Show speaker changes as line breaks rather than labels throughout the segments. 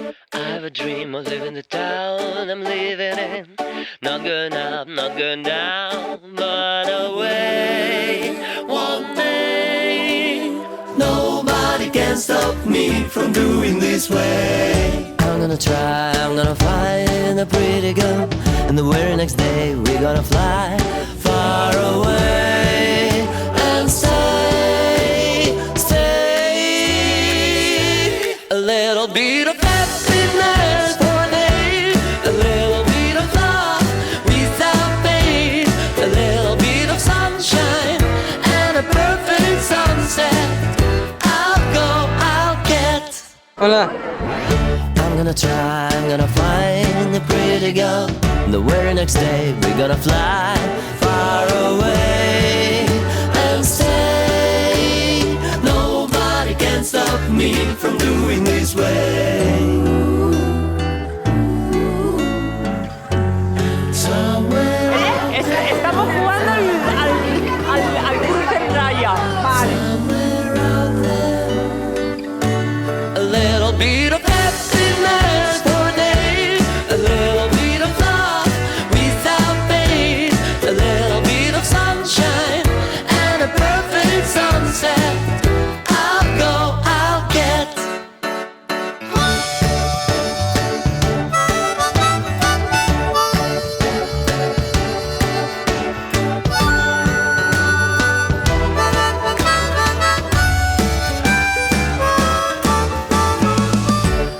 I have a dream of living the town I'm living in. Not going up, not going down, but away. One day, nobody can stop me from doing this way. I'm gonna try, I'm gonna find a pretty girl, and the very next day we're gonna fly far away and stay a little bit of happiness for a day, a little bit of love without pain, a little bit of sunshine and a perfect sunset. I'll go, I'll get.
Hola.
I'm gonna try, I'm gonna find a pretty girl, and the very next day we're gonna fly far away and stay. Nobody can stop me from doing this way. Somewhere.
Estamos jugando al cruce en raya. Vale.
A little bit of happiness for a day, a little bit of love without pain, a little bit of sunshine and a perfect sunset. I'll go, I'll get.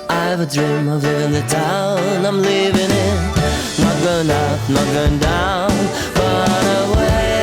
I have a dream of living the town I'm living in. Not going up, not going down, but away.